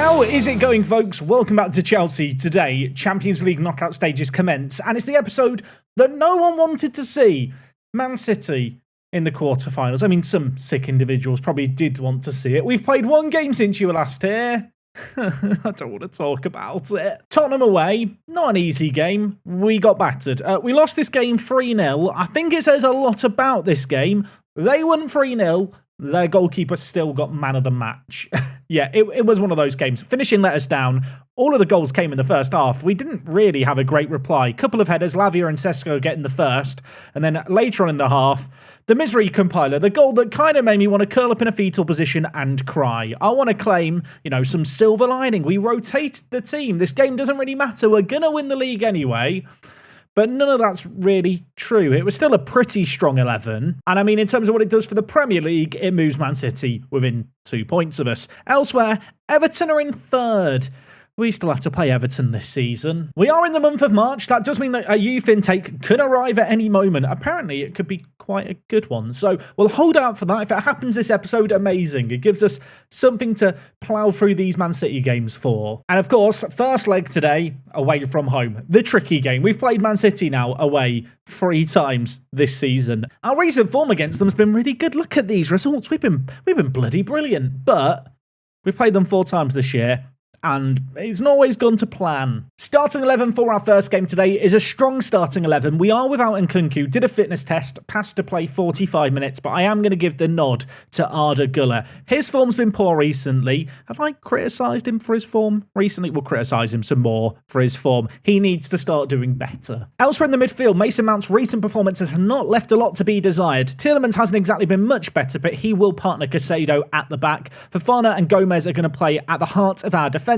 How is it going, folks? Welcome back to Chelsea. Today, Champions League knockout stages commence, and it's the episode that no one wanted to see. Man City in the quarterfinals. I mean, some sick individuals probably did want to see it. We've played one game since you were last here. I don't want to talk about it. Tottenham away, not an easy game. We got battered. We lost this game 3-0. I think it says a lot about this game. They won 3-0. Their goalkeeper still got man of the match. Yeah, it was one of those games. Finishing let us down. All of the goals came in the first half. We didn't really have a great reply. Couple of headers, Lavia and Sesko getting the first. And then later on in the half, the misery compiler, the goal that kind of made me want to curl up in a fetal position and cry. I want to claim, some silver lining. We rotated the team. This game doesn't really matter. We're going to win the league anyway. But none of that's really true. It was still a pretty strong 11. And I mean, in terms of what it does for the Premier League, it moves Man City within 2 points of us. Elsewhere, Everton are in third. We still have to play Everton this season. We are in the month of March. That does mean that a youth intake could arrive at any moment. Apparently, it could be quite a good one. So we'll hold out for that. If it happens this episode, amazing. It gives us something to plough through these Man City games for. And of course, first leg today, away from home. The tricky game. We've played Man City now away 3 times this season. Our recent form against them has been really good. Look at these results. We've been bloody brilliant. But we've played them 4 times this year. And it's not always gone to plan. Starting 11 for our first game today is a strong starting 11. We are without Nkunku, did a fitness test, passed to play 45 minutes, but I am going to give the nod to Arda Güler. His form's been poor recently. Have I criticised him for his form recently? We'll criticise him some more for his form. He needs to start doing better. Elsewhere in the midfield, Mason Mount's recent performances have not left a lot to be desired. Tielemans hasn't exactly been much better, but he will partner Caicedo at the back. Fofana and Gomez are going to play at the heart of our defence,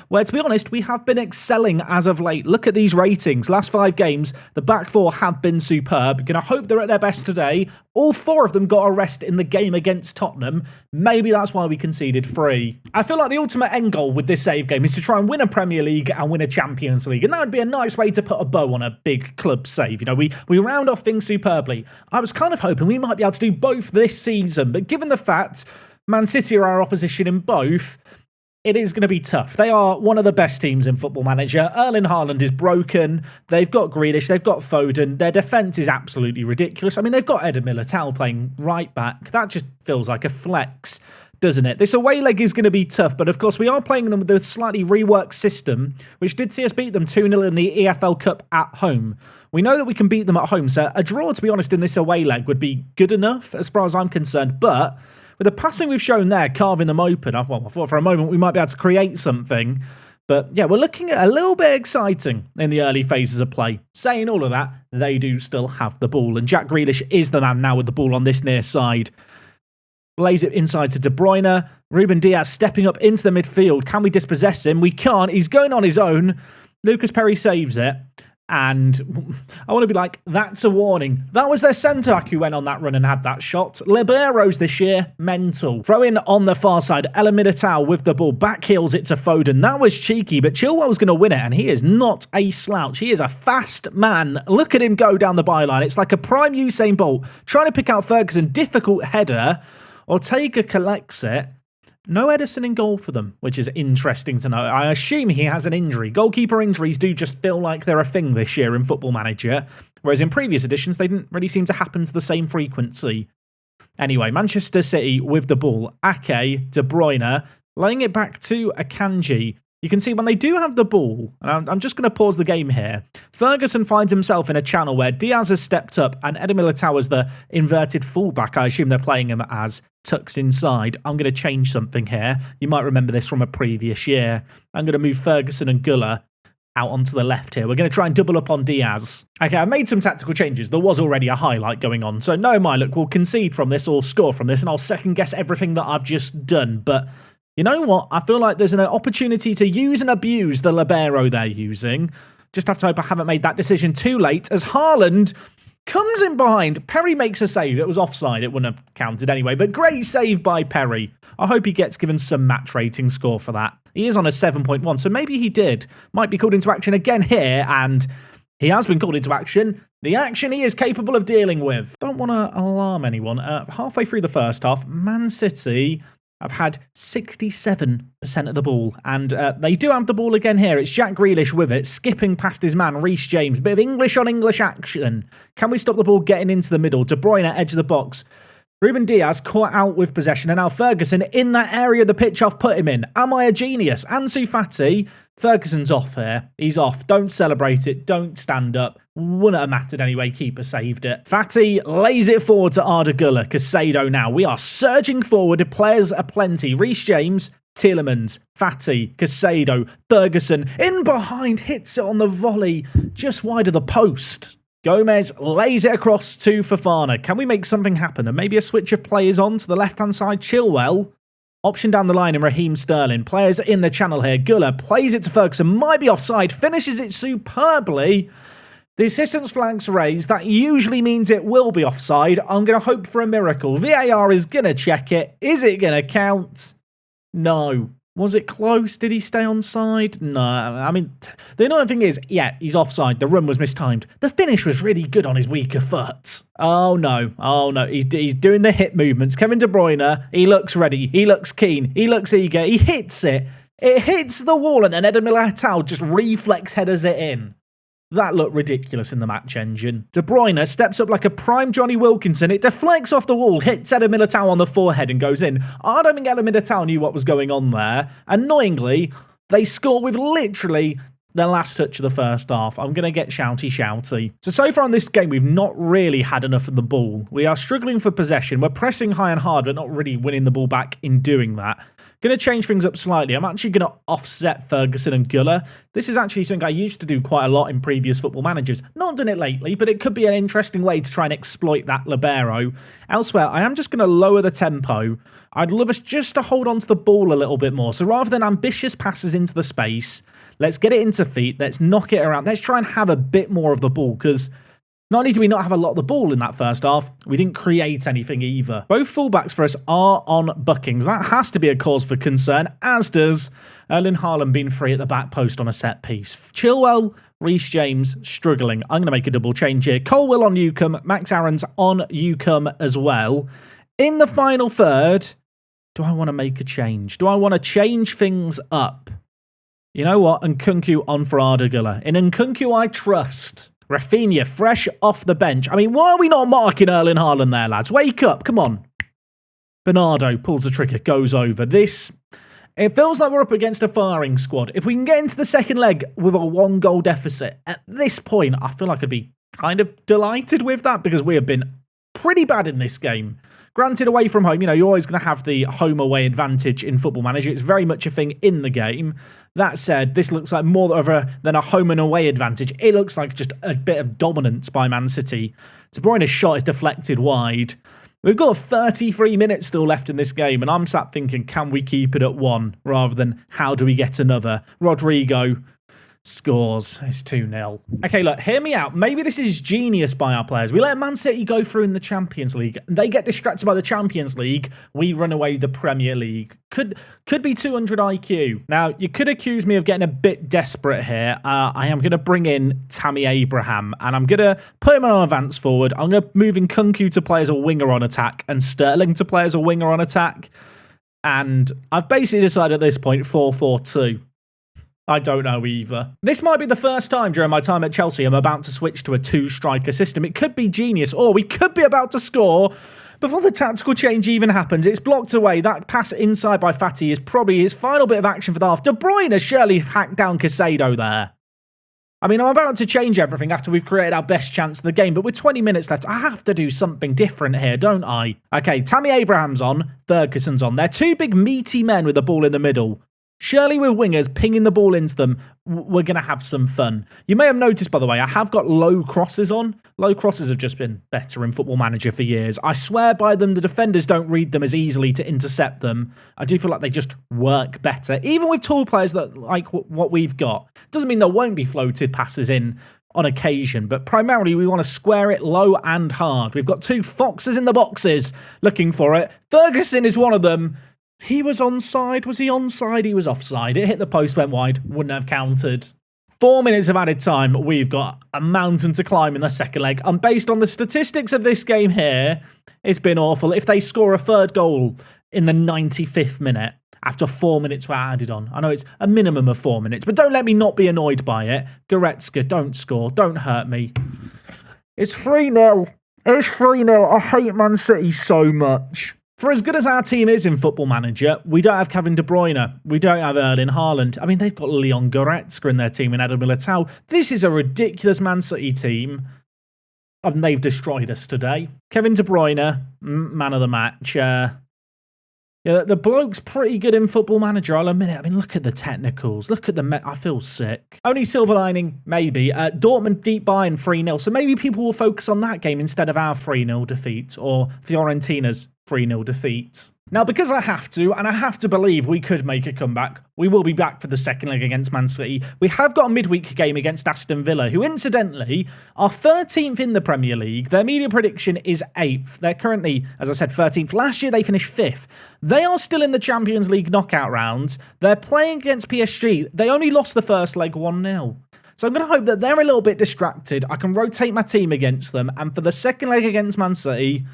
where, to be honest, we have been excelling as of late. Look at these ratings. Last 5 games, the back 4 have been superb. Going to hope they're at their best today. All 4 of them got a rest in the game against Tottenham. Maybe that's why we conceded 3. I feel like the ultimate end goal with this save game is to try and win a Premier League and win a Champions League. And that would be a nice way to put a bow on a big club save. We round off things superbly. I was kind of hoping we might be able to do both this season. But given the fact Man City are our opposition in both, it is going to be tough. They are one of the best teams in Football Manager. Erling Haaland is broken. They've got Grealish. They've got Foden. Their defence is absolutely ridiculous. I mean, they've got Eder Militao playing right back. That just feels like a flex, doesn't it? This away leg is going to be tough, but of course we are playing them with a slightly reworked system, which did see us beat them 2-0 in the EFL Cup at home. We know that we can beat them at home, so a draw, to be honest, in this away leg would be good enough as far as I'm concerned, but with the passing we've shown there, carving them open, I thought for a moment we might be able to create something. But yeah, we're looking at a little bit exciting in the early phases of play. Saying all of that, they do still have the ball. And Jack Grealish is the man now with the ball on this near side. Lays it inside to De Bruyne. Ruben Diaz stepping up into the midfield. Can we dispossess him? We can't. He's going on his own. Lucas Perry saves it. And I want to be like, that's a warning. That was their centre-back who went on that run and had that shot. Liberos this year, mental. Throw in on the far side, Eder Militao with the ball. Back heels it to Foden. That was cheeky, but Chilwell's going to win it, and he is not a slouch. He is a fast man. Look at him go down the byline. It's like a prime Usain Bolt trying to pick out Ferguson. Difficult header. Ortega collects it. No Edison in goal for them, which is interesting to know. I assume he has an injury. Goalkeeper injuries do just feel like they're a thing this year in Football Manager, whereas in previous editions, they didn't really seem to happen to the same frequency. Anyway, Manchester City with the ball. Ake, De Bruyne, laying it back to Akanji. You can see when they do have the ball, and I'm just going to pause the game here, Ferguson finds himself in a channel where Diaz has stepped up and Eder Militao as the inverted fullback, I assume they're playing him as, tucks inside. I'm going to change something here. You might remember this from a previous year. I'm going to move Ferguson and Güler out onto the left here. We're going to try and double up on Diaz. Okay, I've made some tactical changes. There was already a highlight going on, so no, my look, we'll concede from this or score from this, and I'll second guess everything that I've just done, but you know what? I feel like there's an opportunity to use and abuse the libero they're using. Just have to hope I haven't made that decision too late as Haaland comes in behind. Perry makes a save. It was offside. It wouldn't have counted anyway, but great save by Perry. I hope he gets given some match rating score for that. He is on a 7.1, so maybe he did. Might be called into action again here, and he has been called into action. The action he is capable of dealing with. Don't want to alarm anyone. Halfway through the first half, Man City have had 67% of the ball, and they do have the ball again here. It's Jack Grealish with it, skipping past his man, Reece James. Bit of English on English action. Can we stop the ball getting into the middle? De Bruyne at edge of the box. Ruben Diaz caught out with possession, and now Ferguson in that area of the pitch I've put him in. Am I a genius? Ansu Fati, Ferguson's off here. He's off. Don't celebrate it. Don't stand up. Wouldn't have mattered anyway. Keeper saved it. Fati lays it forward to Arda Güler. Casado now. We are surging forward. The players are plenty. Reece James, Tielemans, Fati, Casado, Ferguson. In behind. Hits it on the volley. Just wide of the post. Gomez lays it across to Fofana. Can we make something happen? And maybe a switch of players on to the left-hand side. Chilwell. Option down the line in Raheem Sterling. Players in the channel here. Güler plays it to Ferguson. Might be offside. Finishes it superbly. The assistant's flag's raised. That usually means it will be offside. I'm going to hope for a miracle. VAR is going to check it. Is it going to count? No. Was it close? Did he stay onside? No. I mean, the annoying thing is, yeah, he's offside. The run was mistimed. The finish was really good on his weaker foot. Oh, no. Oh, no. He's doing the hip movements. Kevin De Bruyne, he looks ready. He looks keen. He looks eager. He hits it. It hits the wall, and then Eder Militao just reflex headers it in. That looked ridiculous in the match engine. De Bruyne steps up like a prime Johnny Wilkinson. It deflects off the wall, hits Eder Militao on the forehead and goes in. I don't think Eder Militao knew what was going on there. Annoyingly, they score with literally the last touch of the first half. I'm going to get shouty. So far in this game, we've not really had enough of the ball. We are struggling for possession. We're pressing high and hard, but not really winning the ball back in doing that. Going to change things up slightly. I'm actually going to offset Ferguson and Güler. This is actually something I used to do quite a lot in previous Football Managers. Not done it lately, but it could be an interesting way to try and exploit that libero. Elsewhere, I am just going to lower the tempo. I'd love us just to hold on to the ball a little bit more. So rather than ambitious passes into the space, let's get it into feet. Let's knock it around. Let's try and have a bit more of the ball, because not only do we not have a lot of the ball in that first half, we didn't create anything either. Both fullbacks for us are on bookings. That has to be a cause for concern, as does Erling Haaland being free at the back post on a set piece. Chilwell, Reece James struggling. I'm going to make a double change here. Colwill on Newcombe, Max Aarons on Newcombe as well. In the final third, do I want to make a change? Do I want to change things up? You know what? Nkunku on for Arda Güler. In Nkunku, I trust. Rafinha, fresh off the bench. I mean, why are we not marking Erling Haaland there, lads? Wake up, come on. Bernardo pulls the trigger, goes over. It feels like we're up against a firing squad. If we can get into the second leg with a 1-goal deficit, at this point, I feel like I'd be kind of delighted with that, because we have been pretty bad in this game. Granted, away from home, you're always going to have the home-away advantage in Football Manager. It's very much a thing in the game. That said, this looks like more than a home-and-away advantage. It looks like just a bit of dominance by Man City. De Bruyne's shot is deflected wide. We've got 33 minutes still left in this game, and I'm sat thinking, can we keep it at 1 rather than how do we get another? Rodrigo scores. It's 2-0. Okay, look, hear me out. Maybe this is genius by our players. We let Man City go through in the Champions League. They get distracted by the Champions League. We run away the Premier League. Could be 200 IQ. Now, you could accuse me of getting a bit desperate here. I am going to bring in Tammy Abraham, and I'm going to put him on advance forward. I'm going to move Nkunku to play as a winger on attack and Sterling to play as a winger on attack. And I've basically decided at this point 4-4-2. I don't know either. This might be the first time during my time at Chelsea I'm about to switch to a 2-striker system. It could be genius, or we could be about to score before the tactical change even happens. It's blocked away. That pass inside by Fati is probably his final bit of action for the half. De Bruyne has surely hacked down Casado there. I mean, I'm about to change everything after we've created our best chance of the game, but with 20 minutes left, I have to do something different here, don't I? Okay, Tammy Abraham's on, Ferguson's on. They're two big meaty men with the ball in the middle. Surely with wingers pinging the ball into them, we're going to have some fun. You may have noticed, by the way, I have got low crosses on. Low crosses have just been better in Football Manager for years. I swear by them, the defenders don't read them as easily to intercept them. I do feel like they just work better. Even with tall players that like what we've got. Doesn't mean there won't be floated passes in on occasion, but primarily we want to square it low and hard. We've got two foxes in the boxes looking for it. Ferguson is one of them. He was onside. Was he onside? He was offside. It hit the post, went wide. Wouldn't have counted. 4 minutes of added time. We've got a mountain to climb in the second leg. And based on the statistics of this game here, it's been awful. If they score a third goal in the 95th minute after 4 minutes were added on. I know it's a minimum of 4 minutes, but don't let me not be annoyed by it. Goretzka, don't score. Don't hurt me. It's 3-0. It's 3-0. I hate Man City so much. For as good as our team is in Football Manager, we don't have Kevin De Bruyne. We don't have Erling Haaland. I mean, they've got Leon Goretzka in their team and Eden Militao. This is a ridiculous Man City team. And they've destroyed us today. Kevin De Bruyne, man of the match. Yeah, the bloke's pretty good in Football Manager, I'll admit it. I mean, look at the technicals. Look at I feel sick. Only silver lining, maybe. Dortmund beat Bayern 3-0, so maybe people will focus on that game instead of our 3-0 defeat, or Fiorentina's 3-0 defeat. Now, because I have to, and I have to believe we could make a comeback, we will be back for the second leg against Man City. We have got a midweek game against Aston Villa, who incidentally are 13th in the Premier League. Their media prediction is 8th. They're currently, as I said, 13th. Last year they finished 5th. They are still in the Champions League knockout rounds. They're playing against PSG. They only lost the first leg 1-0. So I'm going to hope that they're a little bit distracted. I can rotate my team against them, and for the second leg against Man City,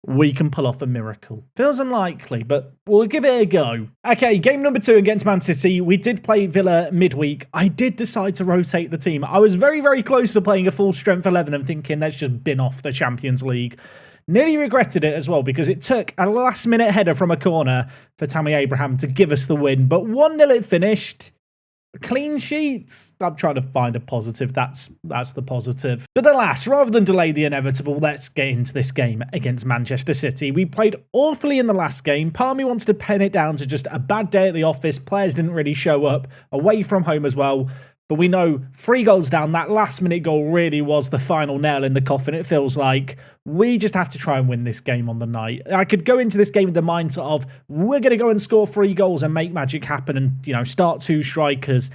we can pull off a miracle. Feels unlikely, but we'll give it a go. Okay, game number 2 against Man City. We did play Villa midweek. I did decide to rotate the team. I was very, very close to playing a full strength 11 and thinking, let's just bin off the Champions League. Nearly regretted it as well because it took a last-minute header from a corner for Tammy Abraham to give us the win. But 1-0 it finished. Clean sheets. I'm trying to find a positive. That's the positive. But alas, rather than delay the inevitable, let's get into this game against Manchester City. We played awfully in the last game. Part of me wants to pin it down to just a bad day at the office. Players didn't really show up. Away from home as well. But we know 3 goals down, that last-minute goal really was the final nail in the coffin, it feels like. We just have to try and win this game on the night. I could go into this game with the mindset of, we're going to go and score 3 goals and make magic happen and, start 2 strikers.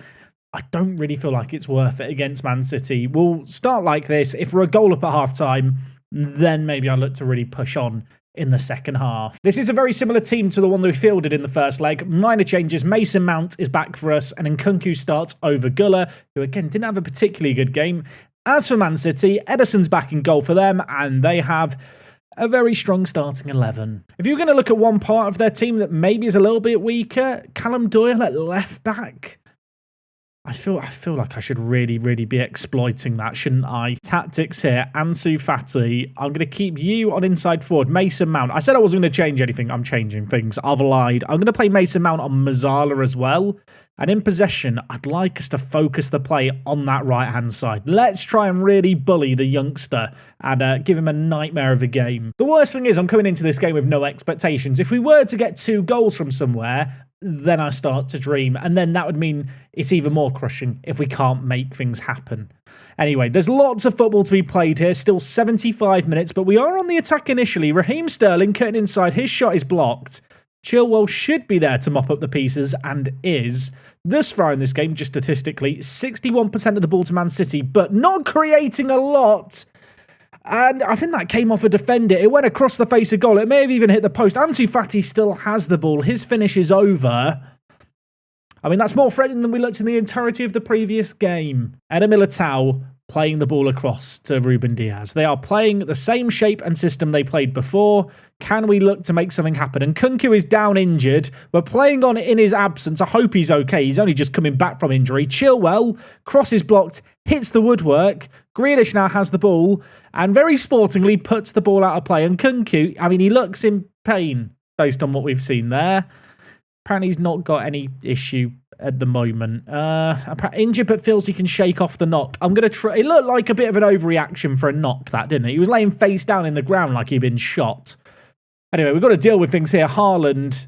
I don't really feel like it's worth it against Man City. We'll start like this. If we're a goal up at half-time, then maybe I'll look to really push on in the second half. This is a very similar team to the one that we fielded in the first leg. Minor changes. Mason Mount is back for us, and Nkunku starts over Guller, who again didn't have a particularly good game. As for Man City, Ederson's back in goal for them, and they have a very strong starting 11. If you're going to look at one part of their team that maybe is a little bit weaker, Callum Doyle at left back. I feel like I should really, really be exploiting that, shouldn't I? Tactics here. Ansu Fati. I'm going to keep you on inside forward. Mason Mount. I said I wasn't going to change anything. I'm changing things. I've lied. I'm going to play Mason Mount on Mazzala as well. And in possession, I'd like us to focus the play on that right-hand side. Let's try and really bully the youngster and give him a nightmare of a game. The worst thing is I'm coming into this game with no expectations. If we were to get 2 goals from somewhere, then I start to dream. And then that would mean it's even more crushing if we can't make things happen. Anyway, there's lots of football to be played here. Still 75 minutes, but we are on the attack initially. Raheem Sterling cutting inside. His shot is blocked. Chilwell should be there to mop up the pieces and is. Thus far in this game, just statistically, 61% of the ball to Man City, but not creating a lot. And I think that came off a defender. It went across the face of goal. It may have even hit the post. Ansu Fati still has the ball. His finish is over. I mean, that's more threatening than we looked in the entirety of the previous game. Eden Militao playing the ball across to Ruben Diaz. They are playing the same shape and system they played before. Can we look to make something happen? And Nkunku is down injured. We're playing on in his absence. I hope he's okay. He's only just coming back from injury. Chilwell, cross is blocked, hits the woodwork. Grealish now has the ball and very sportingly puts the ball out of play. And Nkunku, I mean, he looks in pain based on what we've seen there. Apparently he's not got any issue at the moment. Injured, but feels he can shake off the knock. I'm going to try. It looked like a bit of an overreaction for a knock, that, didn't it? He was laying face down in the ground like he'd been shot. Anyway, we've got to deal with things here. Haaland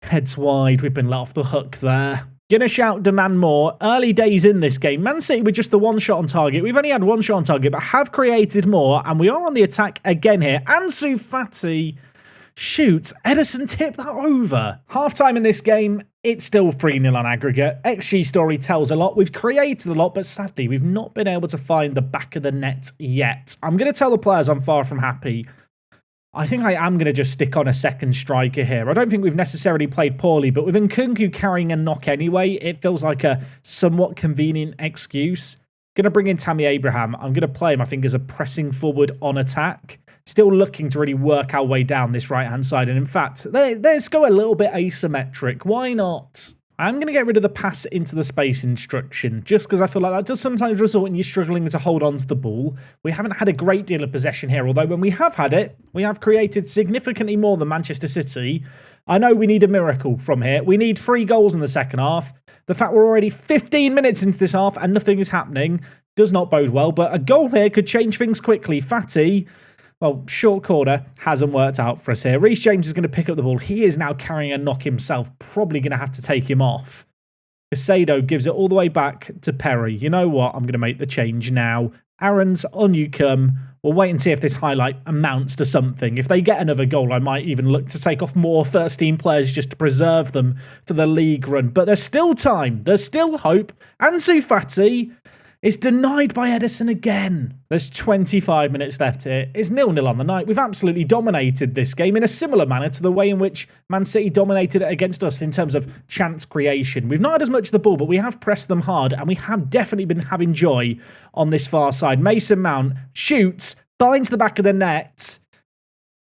heads wide. We've been let off the hook there. Gonna shout, demand more. Early days in this game. Man City with just the 1 shot on target. We've only had 1 shot on target, but have created more. And we are on the attack again here. Ansu Fati shoots. Ederson tipped that over. Half-time in this game, it's still 3-0 on aggregate. XG story tells a lot. We've created a lot, but sadly, we've not been able to find the back of the net yet. I'm going to tell the players I'm far from happy. I think I am going to just stick on a second striker here. I don't think we've necessarily played poorly, but with Nkunku carrying a knock anyway, it feels like a somewhat convenient excuse. Going to bring in Tammy Abraham. I'm going to play him, I think, as a pressing forward on attack. still looking to really work our way down this right-hand side. And in fact, let's go a little bit asymmetric. Why not? I'm going to get rid of the pass into the space instruction, just because I feel like that does sometimes result in you struggling to hold on to the ball. We haven't had a great deal of possession here, although when we have had it, we have created significantly more than Manchester City. I know we need a miracle from here. We need 3 goals in the second half. The fact we're already 15 minutes into this half and nothing is happening does not bode well, but a goal here could change things quickly. Fatty, well, short corner hasn't worked out for us here. Reece James is going to pick up the ball. He is now carrying a knock himself. Probably going to have to take him off. Casado gives it all the way back to Perry. You know what? I'm going to make the change now. Addons, on you come. We'll wait and see if this highlight amounts to something. If they get another goal, I might even look to take off more first-team players just to preserve them for the league run. But there's still time. There's still hope. Ansu Fati is denied by Edison again. There's 25 minutes left here. It's 0-0 on the night. We've absolutely dominated this game in a similar manner to the way in which Man City dominated it against us in terms of chance creation. We've not had as much of the ball, but we have pressed them hard, and we have definitely been having joy on this far side. Mason Mount shoots, finds the back of the net.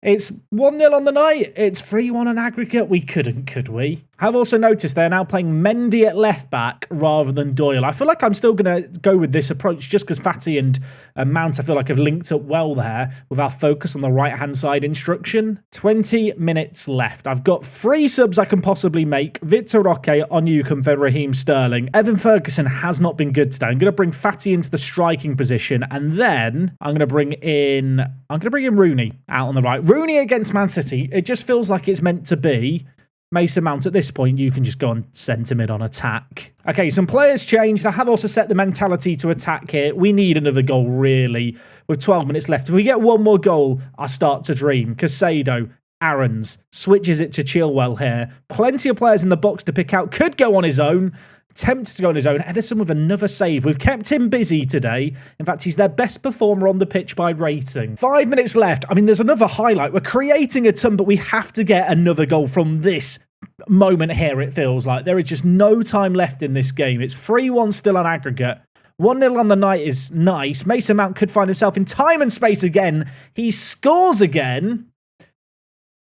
It's 1-0 on the night. It's 3-1 on aggregate. We couldn't, could we? I've also noticed they're now playing Mendy at left back rather than Doyle. I feel like I'm still going to go with this approach just because Fatty and Mount, I feel like, have linked up well there with our focus on the right-hand side instruction. 20 minutes left. I've got 3 subs I can possibly make. Victor Roque, Onyukam for Raheem Sterling. Evan Ferguson has not been good today. I'm going to bring Fatty into the striking position, and then I'm going to bring in Rooney out on the right. Rooney against Man City. It just feels like it's meant to be. Mason Mount, at this point, you can just go and centre mid on attack. Okay, some players changed. I have also set the mentality to attack here. We need another goal, really, with 12 minutes left. If we get one more goal, I start to dream. Casado, Aarons, switches it to Chilwell here. Plenty of players in the box to pick out. Could go on his own. Tempted to go on his own. Edison with another save. We've kept him busy today. In fact, he's their best performer on the pitch by rating. 5 minutes left. I mean, there's another highlight. We're creating a ton, but we have to get another goal from this moment here, it feels like. There is just no time left in this game. It's 3-1 still on aggregate. 1-0 on the night is nice. Mason Mount could find himself in time and space again. He scores again.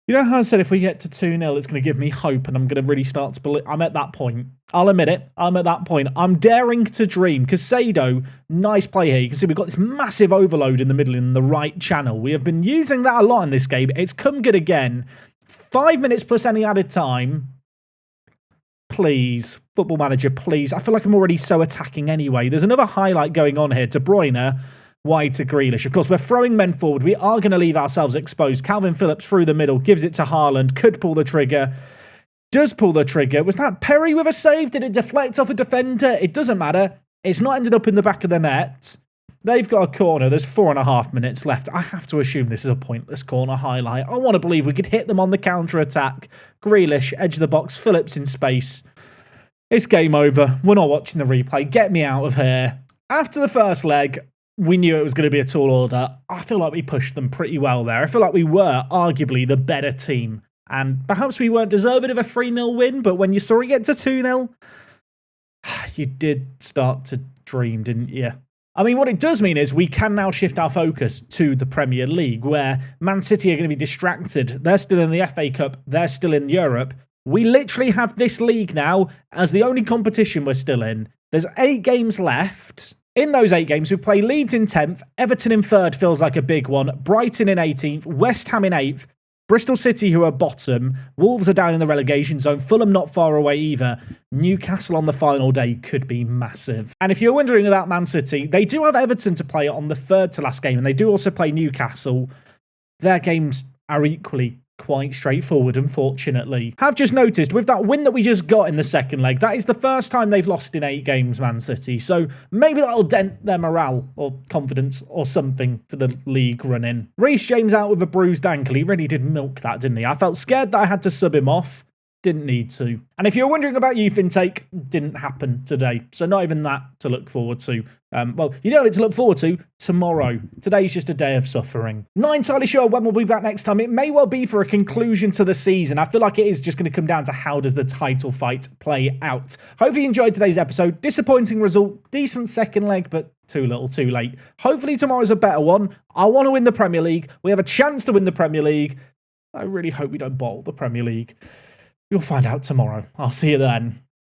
You know how I said if we get to 2-0, it's going to give me hope and I'm going to really start to believe. I'm at that point. I'll admit it. I'm at that point. I'm daring to dream. Casado, nice play here. You can see we've got this massive overload in the middle in the right channel. We have been using that a lot in this game. It's come good again. 5 minutes plus any added time. Please, Football Manager, please. I feel like I'm already so attacking anyway. There's another highlight going on here. De Bruyne wide to Grealish. Of course, we're throwing men forward. We are going to leave ourselves exposed. Calvin Phillips through the middle, gives it to Haaland, could pull the trigger, does pull the trigger. Was that Perry with a save? Did it deflect off a defender? It doesn't matter. It's not ended up in the back of the net. They've got a corner. There's 4.5 minutes left. I have to assume this is a pointless corner highlight. I want to believe we could hit them on the counter-attack. Grealish, edge of the box, Phillips in space. It's game over. We're not watching the replay. Get me out of here. After the first leg, we knew it was going to be a tall order. I feel like we pushed them pretty well there. I feel like we were arguably the better team. And perhaps we weren't deserving of a 3-0 win, but when you saw it get to 2-0, you did start to dream, didn't you? I mean, what it does mean is we can now shift our focus to the Premier League, where Man City are going to be distracted. They're still in the FA Cup. They're still in Europe. We literally have this league now as the only competition we're still in. There's 8 games left. In those 8 games, we play Leeds in 10th, Everton in 3rd feels like a big one, Brighton in 18th, West Ham in 8th, Bristol City, who are bottom, Wolves are down in the relegation zone, Fulham not far away either, Newcastle on the final day could be massive. And if you're wondering about Man City, they do have Everton to play on the 3rd to last game, and they do also play Newcastle. Their games are equally quite straightforward, unfortunately. Have just noticed, with that win that we just got in the second leg, that is the first time they've lost in 8 games, Man City. So maybe that'll dent their morale or confidence or something for the league run-in. Reece James out with a bruised ankle. He really did milk that, didn't he? I felt scared that I had to sub him off. didn't need to. And if you're wondering about youth intake, didn't happen today. So not even that to look forward to. Well, you know it to look forward to tomorrow. Today's just a day of suffering. Not entirely sure when we'll be back next time. It may well be for a conclusion to the season. I feel like it is just going to come down to how does the title fight play out. Hopefully you enjoyed today's episode. Disappointing result, decent second leg, but too little too late. Hopefully tomorrow's a better one. I want to win the Premier League. We have a chance to win the Premier League. I really hope we don't bottle the Premier League. You'll find out tomorrow. I'll see you then.